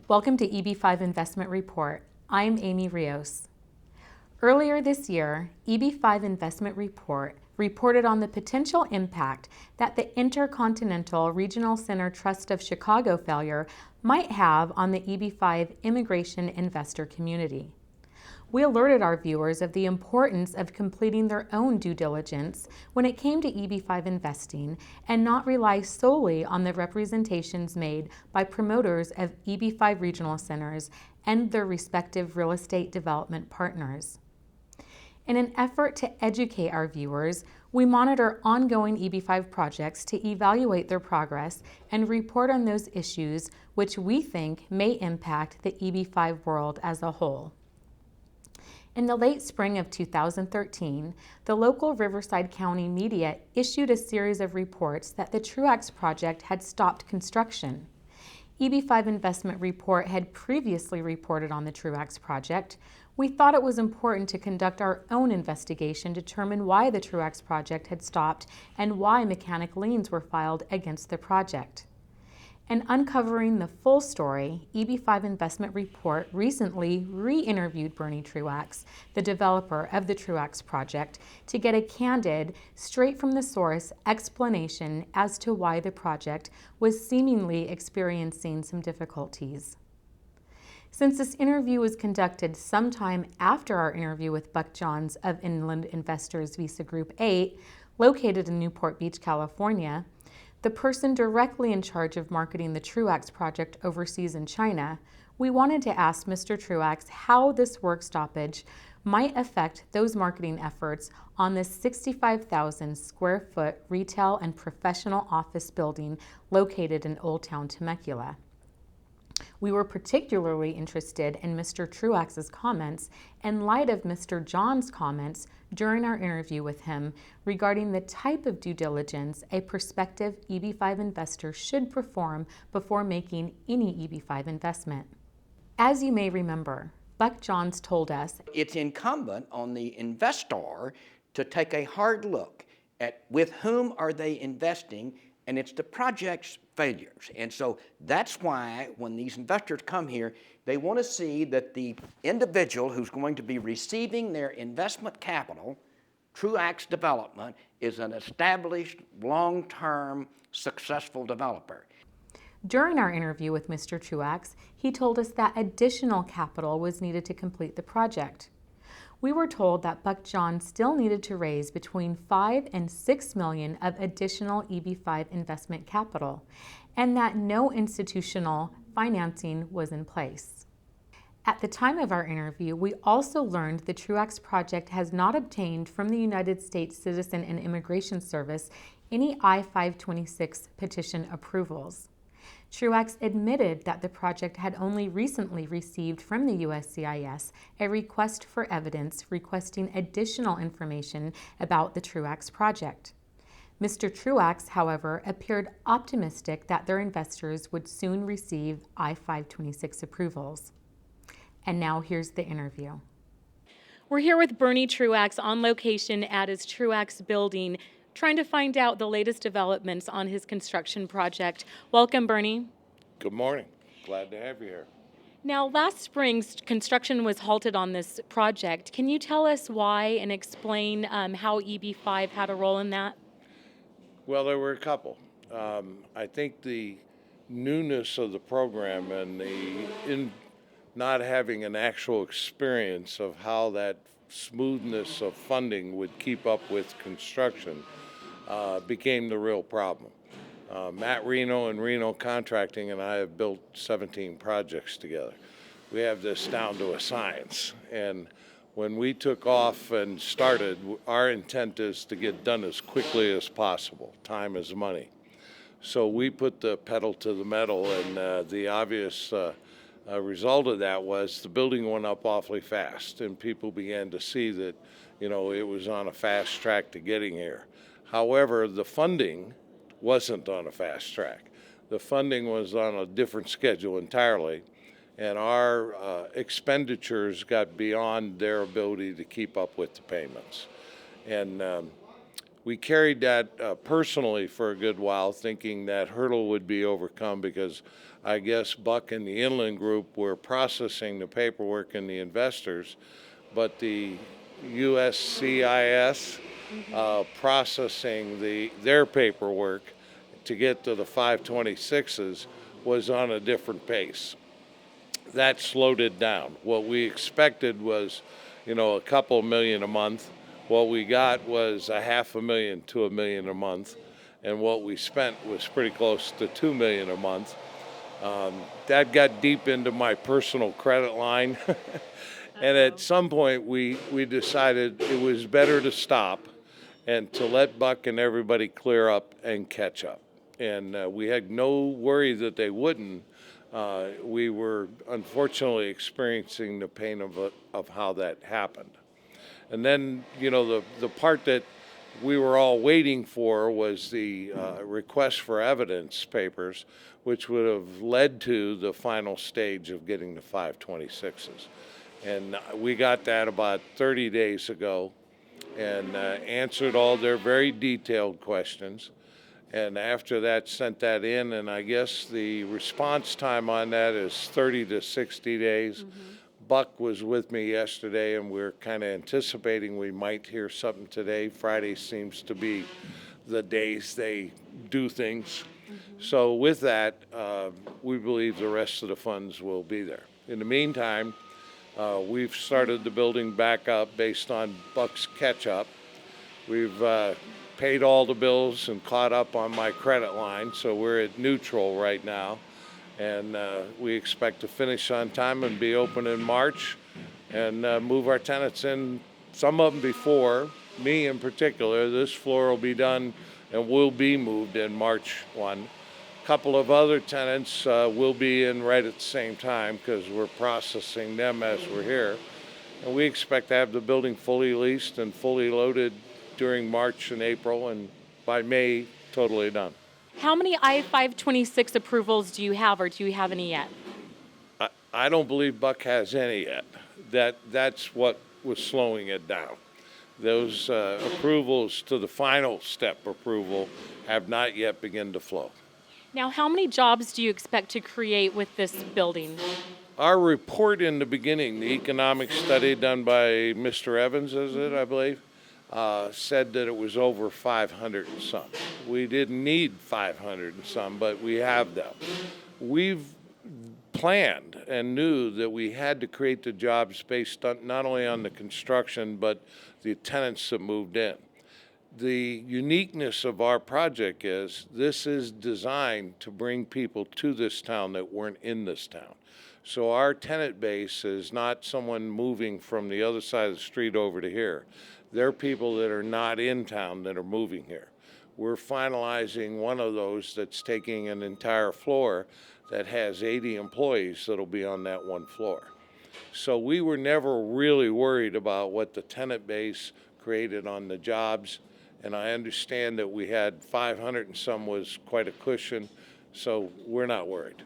Welcome to EB-5 Investment Report. I'm Amy Rios. Earlier this year, EB-5 Investment Report reported on the potential impact that the Intercontinental Regional Center Trust of Chicago failure might have on the EB-5 immigration investor community. We alerted our viewers of the importance of completing their own due diligence when it came to EB-5 investing and not rely solely on the representations made by promoters of EB-5 regional centers and their respective real estate development partners. In an effort to educate our viewers, we monitor ongoing EB-5 projects to evaluate their progress and report on those issues which we think may impact the EB-5 world as a whole. In the late spring of 2013, the local Riverside County media issued a series of reports that the Truax project had stopped construction. EB-5 Investment Report had previously reported on the Truax project. We thought it was important to conduct our own investigation to determine why the Truax project had stopped and why mechanic liens were filed against the project. In uncovering the full story, EB-5 Investment Report recently re-interviewed Bernie Truax, the developer of the Truax project, to get a candid, straight from the source explanation as to why the project was seemingly experiencing some difficulties. Since this interview was conducted sometime after our interview with Buck Johns of Inland Investors Visa Group 8, located in Newport Beach, California, the person directly in charge of marketing the Truax project overseas in China, we wanted to ask Mr. Truax how this work stoppage might affect those marketing efforts on this 65,000 square foot retail and professional office building located in Old Town Temecula. We were particularly interested in Mr. Truax's comments in light of Mr. John's comments during our interview with him regarding the type of due diligence a prospective EB-5 investor should perform before making any EB-5 investment. As you may remember, Buck Johns told us, it's incumbent on the investor to take a hard look at with whom are they investing, and it's the project's failures. And so that's why when these investors come here, they want to see that the individual who's going to be receiving their investment capital, Truax Development, is an established, long-term, successful developer. During our interview with Mr. Truax, he told us that additional capital was needed to complete the project. We were told that Buck Johns still needed to raise between $5 and $6 million of additional EB-5 investment capital, and that no institutional financing was in place. At the time of our interview, we also learned the Truax project has not obtained from the United States Citizen and Immigration Service any I-526 petition approvals. Truax admitted that the project had only recently received from the USCIS a request for evidence requesting additional information about the Truax project. Mr. Truax, however, appeared optimistic that their investors would soon receive I-526 approvals. And now here's the interview. We're here with Bernie Truax on location at his Truax Building, trying to find out the latest developments on his construction project. Welcome, Bernie. Good morning. Glad to have you here. Now, last spring, construction was halted on this project. Can you tell us why and explain how EB-5 had a role in that? Well, there were a couple. I think the newness of the program and not having an actual experience of how that smoothness of funding would keep up with construction became the real problem. Matt Reno and Reno Contracting and I have built 17 projects together. We have this down to a science, and when we took off and started, our intent is to get done as quickly as possible. Time is money. So we put the pedal to the metal, and the obvious result of that was the building went up awfully fast, and people began to see that, it was on a fast track to getting here. However, the funding wasn't on a fast track. The funding was on a different schedule entirely, and our expenditures got beyond their ability to keep up with the payments. And We carried that personally for a good while, thinking that hurdle would be overcome because I guess Buck and the Inland Group were processing the paperwork and the investors, but the USCIS processing their paperwork to get to the 526s was on a different pace. That slowed it down. What we expected was, a couple million a month. What we got was $500,000 to $1 million a month, and what we spent was pretty close to $2 million a month. That got deep into my personal credit line, and at some point we decided it was better to stop and to let Buck and everybody clear up and catch up. And we had no worry that they wouldn't. We were unfortunately experiencing the pain of how that happened. And then, the part that we were all waiting for was the request for evidence papers, which would have led to the final stage of getting the 526s. And we got that about 30 days ago and answered all their very detailed questions. And after that, sent that in, and I guess the response time on that is 30 to 60 days. Buck was with me yesterday, and we're kind of anticipating we might hear something today. Friday seems to be the days they do things. So with that, we believe the rest of the funds will be there. In the meantime, we've started the building back up based on Buck's catch-up. We've paid all the bills and caught up on my credit line, so we're at neutral right now. And we expect to finish on time and be open in March and move our tenants in, some of them before, me in particular. This floor will be done and will be moved in March 1. A couple of other tenants will be in right at the same time because we're processing them as we're here. And we expect to have the building fully leased and fully loaded during March and April, and by May, totally done. How many I-526 approvals do you have, or do you have any yet? I don't believe Buck has any yet. That's what was slowing it down. Those approvals to the final step approval have not yet begun to flow. Now, how many jobs do you expect to create with this building? Our report in the beginning, the economic study done by Mr. Evans, is it, I believe, said that it was over 500 and some. We didn't need 500 and some, but we have them. We've planned and knew that we had to create the jobs based on not only on the construction, but the tenants that moved in. The uniqueness of our project is this is designed to bring people to this town that weren't in this town. So our tenant base is not someone moving from the other side of the street over to here. They're people that are not in town that are moving here. We're finalizing one of those that's taking an entire floor that has 80 employees that'll be on that one floor. So we were never really worried about what the tenant base created on the jobs. And I understand that we had 500 and some was quite a cushion, so we're not worried.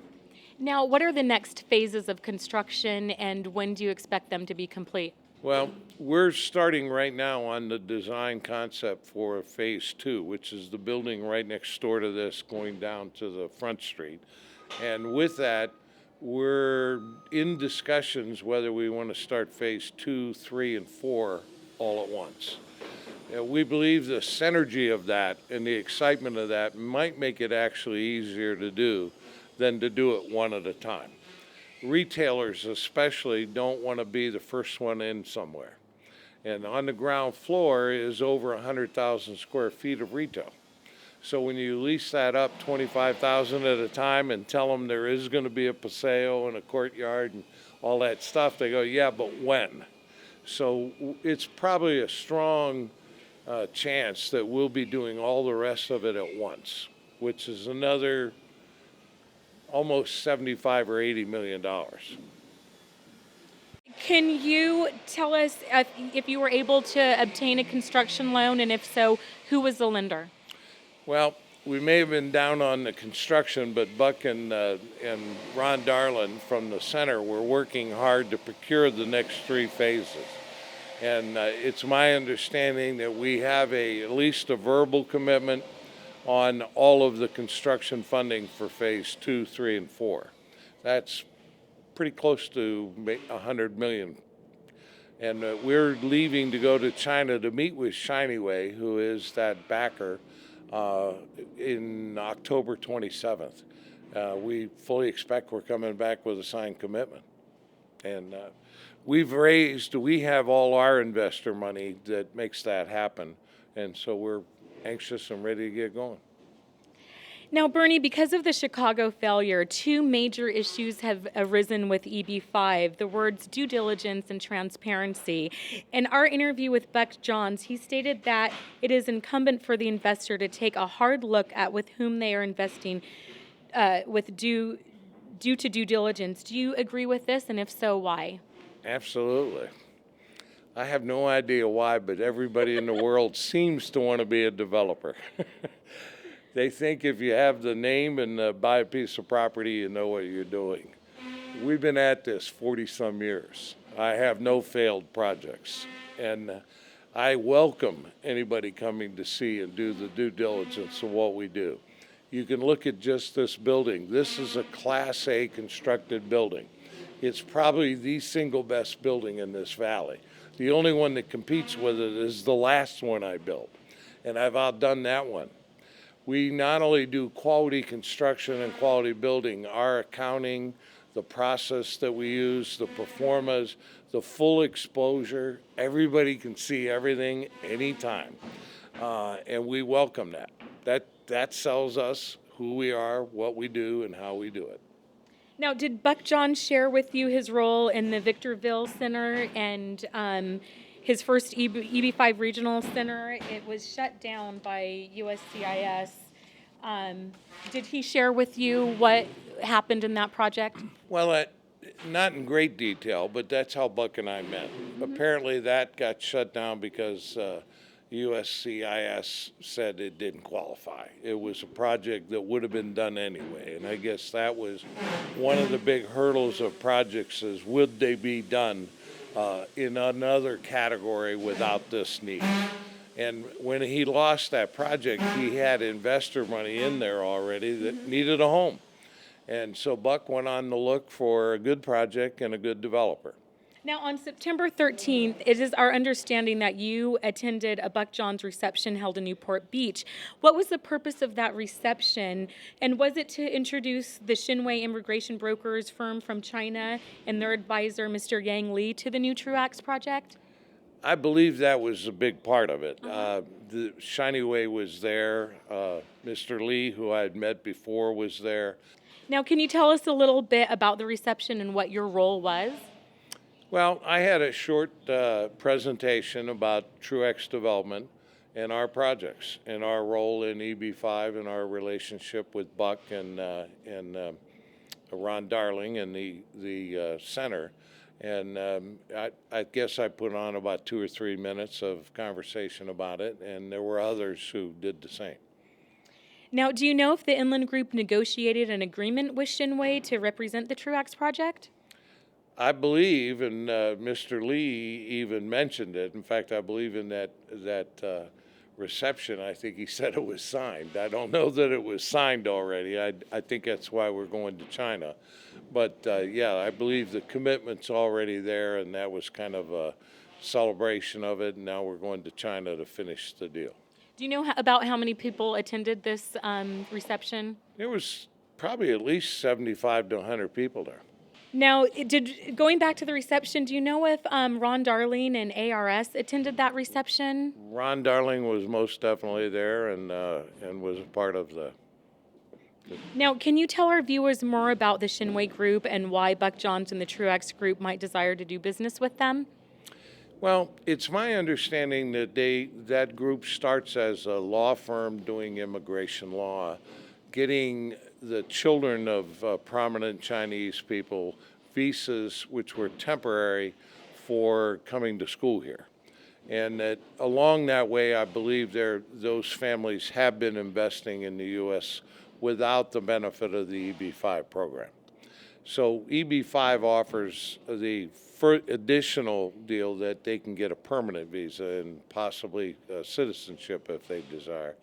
Now, what are the next phases of construction, and when do you expect them to be complete? Well, we're starting right now on the design concept for phase 2, which is the building right next door to this going down to the front street. And with that, we're in discussions whether we want to start phase 2, 3, and 4 all at once. We believe the synergy of that and the excitement of that might make it actually easier to do than to do it one at a time. Retailers especially don't want to be the first one in somewhere. And on the ground floor is over 100,000 square feet of retail. So when you lease that up 25,000 at a time and tell them there is going to be a paseo and a courtyard and all that stuff, they go, yeah, but when? So it's probably a strong chance that we'll be doing all the rest of it at once, which is another almost $75 or $80 million. Can you tell us if you were able to obtain a construction loan, and if so, who was the lender? Well, we may have been down on the construction, but Buck and Ron Darlin from the center were working hard to procure the next 3 phases. And it's my understanding that we have at least a verbal commitment on all of the construction funding for phase 2, 3, and 4. That's pretty close to $100 million. And we're leaving to go to China to meet with Shinyway, who is that backer, in October 27th. We fully expect we're coming back with a signed commitment. And we have all our investor money that makes that happen. And so we're anxious and ready to get going. Now, Bernie, because of the Chicago failure, two major issues have arisen with EB-5, the words due diligence and transparency. In our interview with Buck Johns, he stated that it is incumbent for the investor to take a hard look at with whom they are investing with due to due diligence. Do you agree with this, and if so, why? Absolutely. I have no idea why, but everybody in the world seems to want to be a developer. They think if you have the name and buy a piece of property, you know what you're doing. We've been at this 40-some years. I have no failed projects. And I welcome anybody coming to see and do the due diligence of what we do. You can look at just this building. This is a Class A constructed building. It's probably the single best building in this valley. The only one that competes with it is the last one I built, and I've outdone that one. We not only do quality construction and quality building, our accounting, the process that we use, the performas, the full exposure, everybody can see everything anytime. And we welcome that. That sells us who we are, what we do, and how we do it. Now, did Buck Johns share with you his role in the Victorville Center and his first EB-5 regional center? It was shut down by USCIS. Did he share with you what happened in that project? Well, not in great detail, but that's how Buck and I met. Mm-hmm. Apparently that got shut down because USCIS said it didn't qualify. It was a project that would have been done anyway, and I guess that was one of the big hurdles of projects is would they be done in another category without this need. And when he lost that project, he had investor money in there already that needed a home. And so Buck went on to look for a good project and a good developer. Now, on September 13th, it is our understanding that you attended a Buck Johns reception held in Newport Beach. What was the purpose of that reception, and was it to introduce the Shinway immigration brokers firm from China and their advisor, Mr. Yang Li, to the new Truax project? I believe that was a big part of it. The Shinway was there. Mr. Li, who I had met before, was there. Now, can you tell us a little bit about the reception and what your role was? Well, I had a short presentation about Truax Development and our projects and our role in EB-5 and our relationship with Buck and Ron Darling and the center. And I guess I put on about 2 or 3 minutes of conversation about it, and there were others who did the same. Now, do you know if the Inland Group negotiated an agreement with Shinway to represent the Truax project? I believe, and Mr. Lee even mentioned it. In fact, I believe in that reception, I think he said it was signed. I don't know that it was signed already. I think that's why we're going to China. But yeah, I believe the commitment's already there, and that was kind of a celebration of it, and now we're going to China to finish the deal. Do you know about how many people attended this reception? There was probably at least 75 to 100 people there. Now, going back to the reception, do you know if Ron Darling and ARS attended that reception? Ron Darling was most definitely there and was a part of the. Now, can you tell our viewers more about the Shinway Group and why Buck Johns and the Truax Group might desire to do business with them? Well, it's my understanding that that group starts as a law firm doing immigration law, getting the children of prominent Chinese people visas which were temporary for coming to school here. And that along that way, I believe those families have been investing in the U.S. without the benefit of the EB-5 program. So EB-5 offers the additional deal that they can get a permanent visa and possibly citizenship if they desire.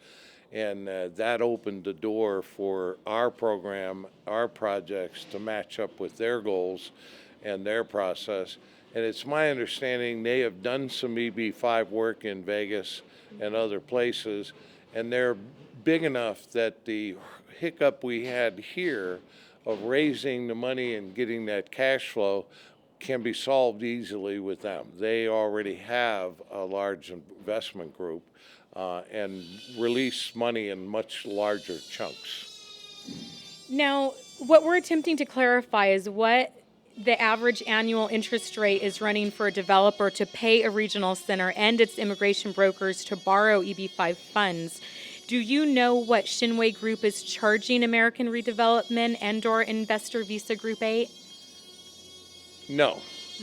And that opened the door for our program, our projects to match up with their goals and their process. And it's my understanding they have done some EB-5 work in Vegas and other places, and they're big enough that the hiccup we had here of raising the money and getting that cash flow can be solved easily with them. They already have a large investment group and release money in much larger chunks. Now, what we're attempting to clarify is what the average annual interest rate is running for a developer to pay a regional center and its immigration brokers to borrow EB-5 funds. Do you know what Shinway Group is charging American Redevelopment and/or Investor Visa Group 8? No,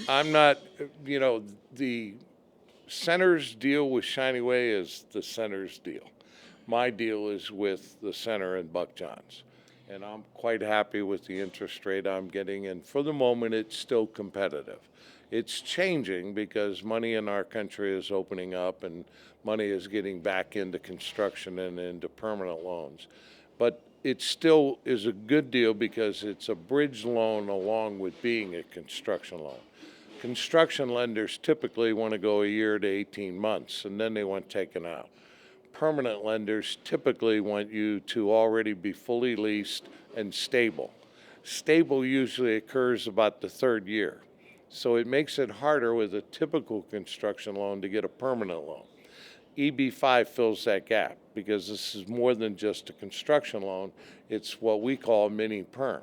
I'm not, the center's deal with Shinway is the center's deal. My deal is with the center and Buck Johns. And I'm quite happy with the interest rate I'm getting, and for the moment, it's still competitive. It's changing because money in our country is opening up and money is getting back into construction and into permanent loans. But it still is a good deal because it's a bridge loan along with being a construction loan. Construction lenders typically want to go a year to 18 months, and then they want taken out. Permanent lenders typically want you to already be fully leased and stable. Stable usually occurs about the third year. So it makes it harder with a typical construction loan to get a permanent loan. EB-5 fills that gap because this is more than just a construction loan. It's what we call mini perm.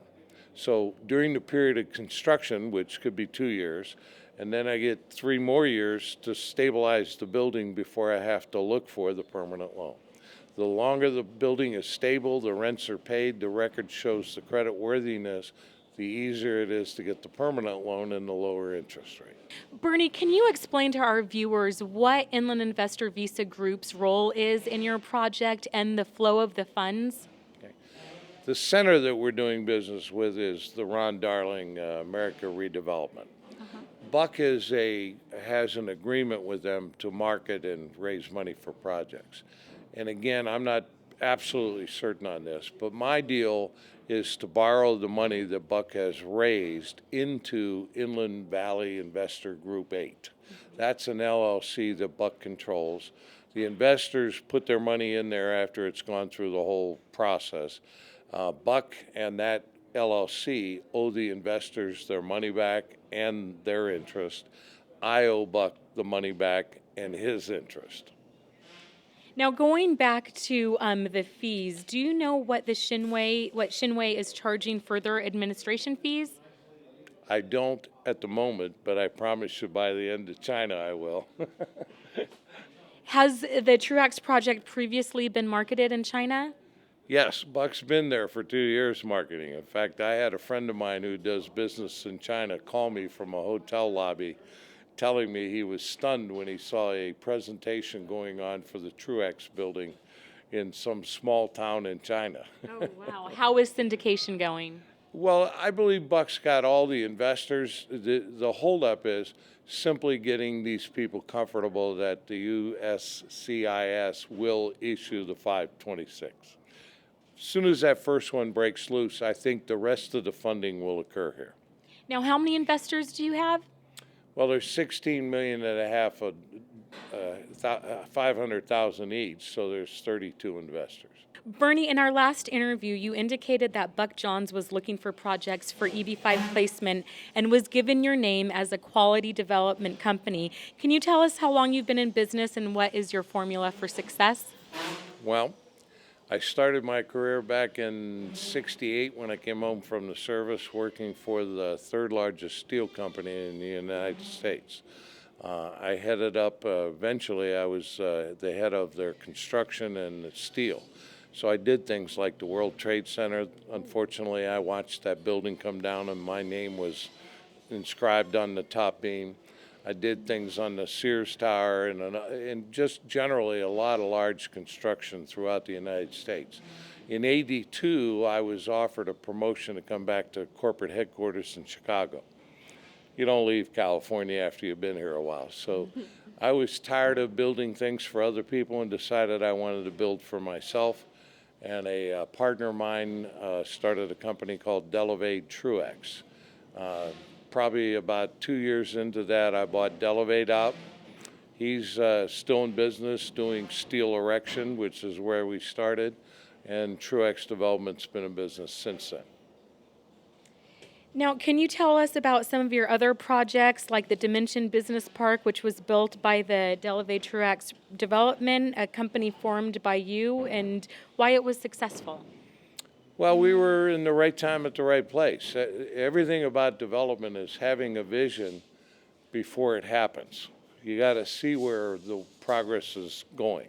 So during the period of construction, which could be 2 years, and then I get 3 more years to stabilize the building before I have to look for the permanent loan. The longer the building is stable, the rents are paid, the record shows the credit worthiness, the easier it is to get the permanent loan and the lower interest rate. Bernie, can you explain to our viewers what Inland Investor Visa Group's role is in your project and the flow of the funds? Okay. The center that we're doing business with is the Ron Darling America Redevelopment. Buck has an agreement with them to market and raise money for projects. And again, I'm not absolutely certain on this, but my deal is to borrow the money that Buck has raised into Inland Valley Investor Group 8. That's an LLC that Buck controls. The investors put their money in there after it's gone through the whole process. Buck and that LLC owe the investors their money back and their interest. I owe Buck the money back and his interest. Now, going back to the fees, do you know what Shinway is charging for their administration fees? I don't at the moment, but I promise you by the end of China I will. Has the Truax project previously been marketed in China? Yes, Buck's been there for 2 years marketing. In fact, I had a friend of mine who does business in China call me from a hotel lobby telling me he was stunned when he saw a presentation going on for the Truax Building in some small town in China. Oh, wow. How is syndication going? Well, I believe Buck's got all the investors. The holdup is simply getting these people comfortable that the USCIS will issue the 526. As soon as that first one breaks loose, I think the rest of the funding will occur here. Now, how many investors do you have? Well, there's 16 million and a half of 500,000 each, so there's 32 investors. Bernie, in our last interview, you indicated that Buck Johns was looking for projects for EB-5 placement and was given your name as a quality development company. Can you tell us how long you've been in business and what is your formula for success? Well, I started my career back in '68 when I came home from the service working for the third largest steel company in the United States. I headed up, eventually I was the head of their construction and steel. So I did things like the World Trade Center. Unfortunately, I watched that building come down and my name was inscribed on the top beam. I did things on the Sears Tower and just generally a lot of large construction throughout the United States. In '82, I was offered a promotion to come back to corporate headquarters in Chicago. you don't leave California after you've been here a while. So I was tired of building things for other people and decided I wanted to build for myself. And a partner of mine started a company called Truax. Probably about 2 years into that, I bought Delevate out. He's still in business doing steel erection, which is where we started, and Truax Development's been in business since then. Now, can you tell us about some of your other projects, like the Dimension Business Park, which was built by the Delevate Truax Development, a company formed by you, and why it was successful? Well, we were in the right time at the right place. Everything about development is having a vision before it happens. You got to see where the progress is going.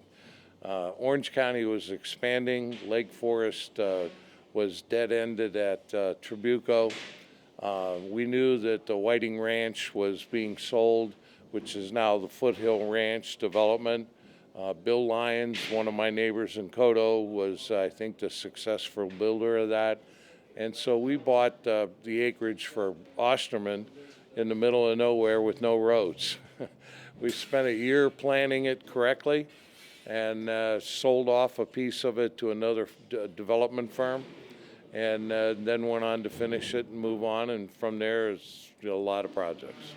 Orange County was expanding. Lake Forest was dead-ended at Trabuco. We knew that the Whiting Ranch was being sold, which is now the Foothill Ranch Development. Bill Lyons, one of my neighbors in Coto, was, I think, the successful builder of that. And so we bought the acreage for Osterman in the middle of nowhere with no roads. We spent a year planning it correctly and sold off a piece of it to another development firm, and then went on to finish it and move on. And from there, it's a lot of projects.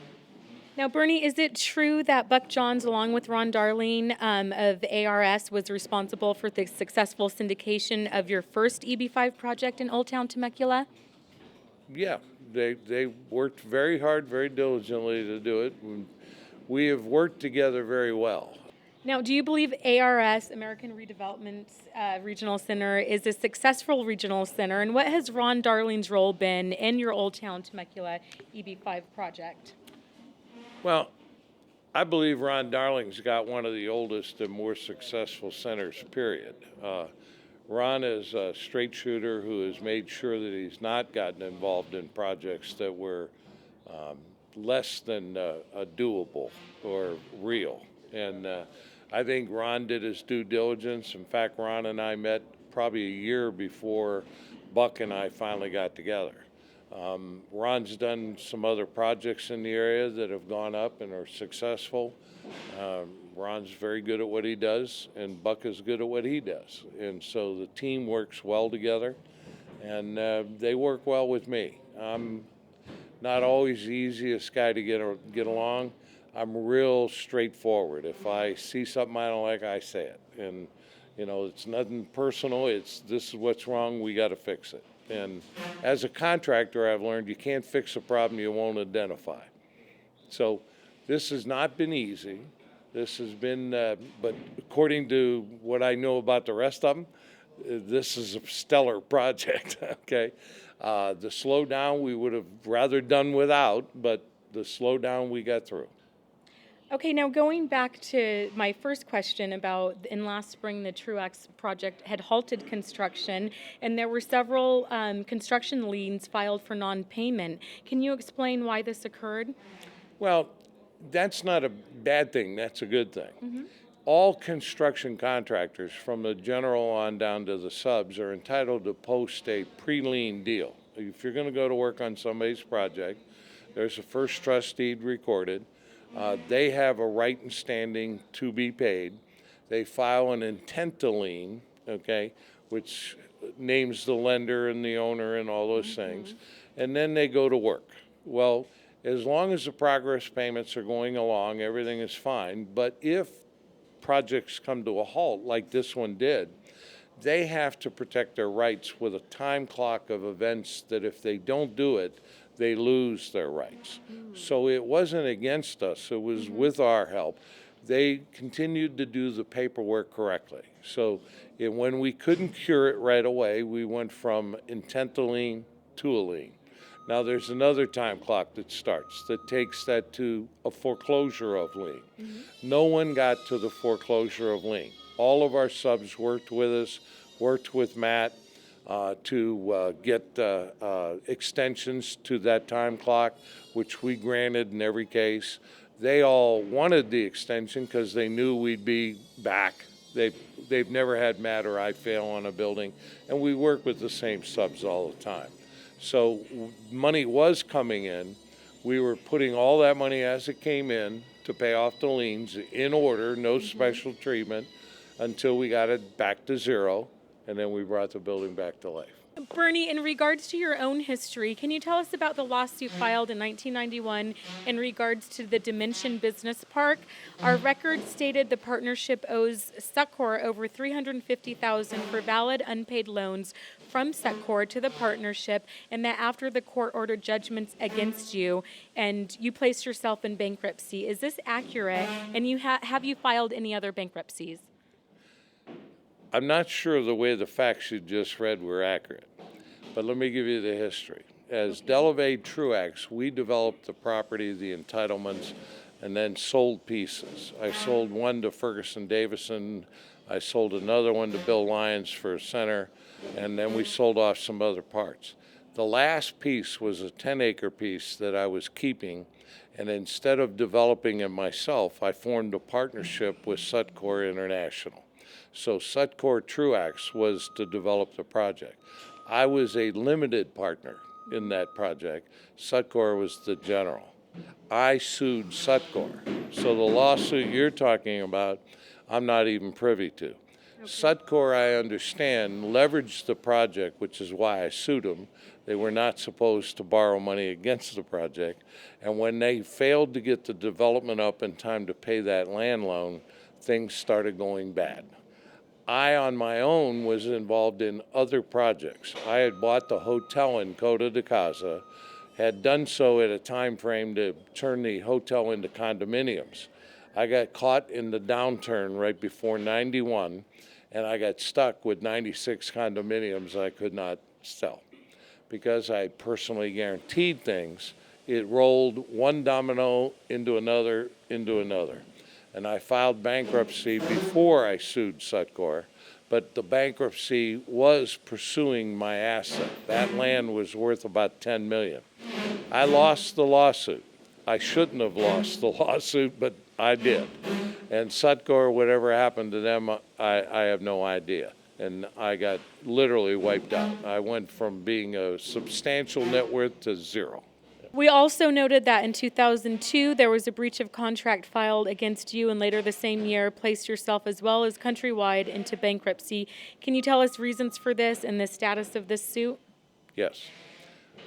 Now, Bernie, is it true that Buck Johns, along with Ron Darling of ARS, was responsible for the successful syndication of your first EB-5 project in Old Town Temecula? Yeah, they worked very hard, very diligently to do it. We have worked together very well. Now, do you believe ARS, American Redevelopment Regional Center, is a successful regional center? And what has Ron Darling's role been in your Old Town Temecula EB-5 project? Well, I believe Ron Darling's got one of the oldest and more successful centers, period. Ron is a straight shooter who has made sure that he's not gotten involved in projects that were less than doable or real. And I think Ron did his due diligence. In fact, Ron and I met probably a year before Buck and I finally got together. Ron's done some other projects in the area that have gone up and are successful. Ron's very good at what he does, and Buck is good at what he does. And so the team works well together, and they work well with me. I'm not always the easiest guy to get along. I'm real straightforward. If I see something I don't like, I say it. And, it's nothing personal. It's this is what's wrong. We got to fix it. And as a contractor, I've learned you can't fix a problem you won't identify. So this has not been easy. This has been, but according to what I know about the rest of them, this is a stellar project, okay? The slowdown we would have rather done without, but the slowdown we got through. Okay, now going back to my first question about in last spring, the Truax project had halted construction, and there were several construction liens filed for non-payment. Can you explain why this occurred? Well, that's not a bad thing. That's a good thing. Mm-hmm. All construction contractors, from the general on down to the subs, are entitled to post a pre-lien deal. If you're going to go to work on somebody's project, there's a first trust deed recorded. They have a right and standing to be paid. They file an intent to lien, okay, which names the lender and the owner and all those things, and then they go to work. Well, as long as the progress payments are going along, everything is fine. But if projects come to a halt, like this one did, they have to protect their rights with a time clock of events that if they don't do it, they lose their rights. So it wasn't against us, it was with our help. They continued to do the paperwork correctly. So when we couldn't cure it right away, we went from intent to lien to a lien. Now there's another time clock that starts that takes that to a foreclosure of lien. No one got to the foreclosure of lien. All of our subs worked with us, worked with Matt, to get extensions to that time clock, which we granted in every case. They all wanted the extension because they knew we'd be back. They've never had Matt or I fail on a building, and we work with the same subs all the time. So money was coming in. We were putting all that money as it came in to pay off the liens in order, no special treatment, until we got it back to zero, and then we brought the building back to life. Bernie, in regards to your own history, can you tell us about the lawsuit filed in 1991 in regards to the Dimension Business Park? Our record stated the partnership owes Succor over $350,000 for valid unpaid loans from Succor to the partnership, and that after the court ordered judgments against you, and you placed yourself in bankruptcy. Is this accurate? And have you filed any other bankruptcies? I'm not sure the way the facts you just read were accurate, but let me give you the history. As Bernie Truax, we developed the property, the entitlements, and then sold pieces. I sold one to Ferguson Davison, I sold another one to Bill Lyons for a center, and then we sold off some other parts. The last piece was a 10-acre piece that I was keeping, and instead of developing it myself, I formed a partnership with Succor International. So Succor Truax was to develop the project. I was a limited partner in that project. Succor was the general. I sued Succor. So the lawsuit you're talking about, I'm not even privy to. Okay. Succor, I understand, leveraged the project, which is why I sued them. They were not supposed to borrow money against the project. And when they failed to get the development up in time to pay that land loan, things started going bad. I, on my own, was involved in other projects. I had bought the hotel in Costa de Casa, had done so at a time frame to turn the hotel into condominiums. I got caught in the downturn right before 91, and I got stuck with 96 condominiums I could not sell. Because I personally guaranteed things, it rolled one domino into another, And I filed bankruptcy before I sued Succor, but the bankruptcy was pursuing my asset. That land was worth about $10 million. I lost the lawsuit. I shouldn't have lost the lawsuit, but I did. And Succor, whatever happened to them, I have no idea. And I got literally wiped out. I went from being a substantial net worth to zero. We also noted that in 2002, there was a breach of contract filed against you, and later the same year placed yourself as well as Countrywide into bankruptcy. Can you tell us reasons for this and the status of this suit? Yes.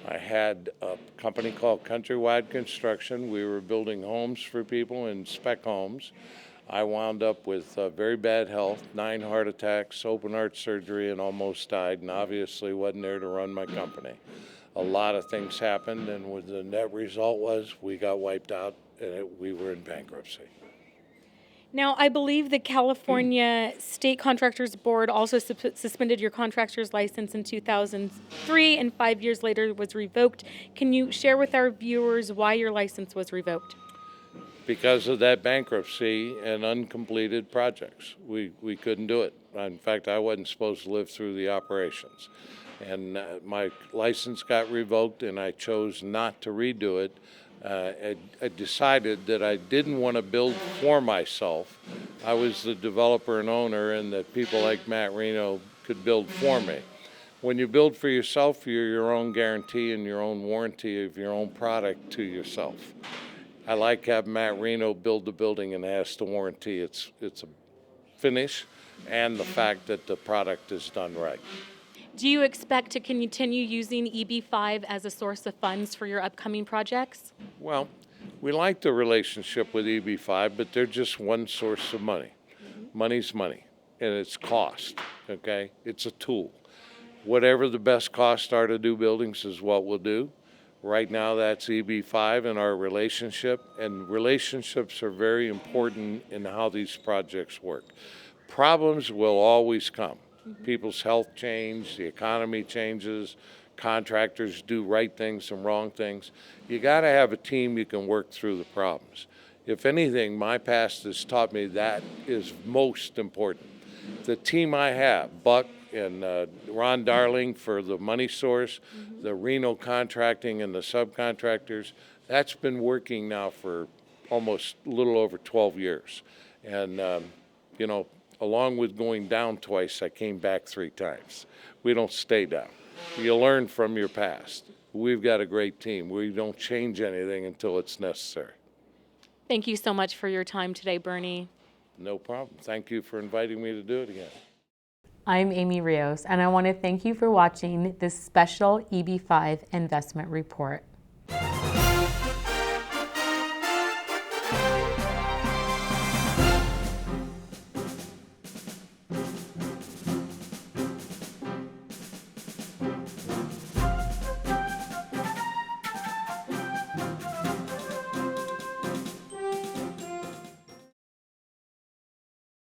I had a company called Countrywide Construction. We were building homes for people in spec homes. I wound up with very bad health, 9 heart attacks, open heart surgery, and almost died, and obviously wasn't there to run my company. A lot of things happened, and the net result was we got wiped out, and we were in bankruptcy. Now, I believe the California State Contractors Board also suspended your contractor's license in 2003, and 5 years later was revoked. Can you share with our viewers why your license was revoked? Because of that bankruptcy and uncompleted projects. We couldn't do it. In fact, I wasn't supposed to live through the operations. And my license got revoked, and I chose not to redo it. I decided that I didn't want to build for myself. I was the developer and owner, and that people like Matt Reno could build for me. When you build for yourself, you're your own guarantee and your own warranty of your own product to yourself. I like having Matt Reno build the building and has the warranty. It's a finish and the fact that the product is done right. Do you expect to continue using EB-5 as a source of funds for your upcoming projects? Well, we like the relationship with EB-5, but they're just one source of money. Money's money, and it's cost, okay? It's a tool. Whatever the best costs are to do buildings is what we'll do. Right now, that's EB-5 and our relationship, and relationships are very important in how these projects work. Problems will always come. People's health change, the economy changes, contractors do right things and wrong things. You got to have a team you can work through the problems. If anything, my past has taught me that is most important. The team I have, Buck and Ron Darling for the money source, the Reno contracting and the subcontractors, that's been working now for almost a little over 12 years. And, you know, along with going down twice, I came back 3 times. We don't stay down. You learn from your past. we've got a great team. We don't change anything until it's necessary. Thank you so much for your time today, Bernie. No problem. Thank you for inviting me to do it again. I'm Amy Rios, and I want to thank you for watching this special EB-5 investment report.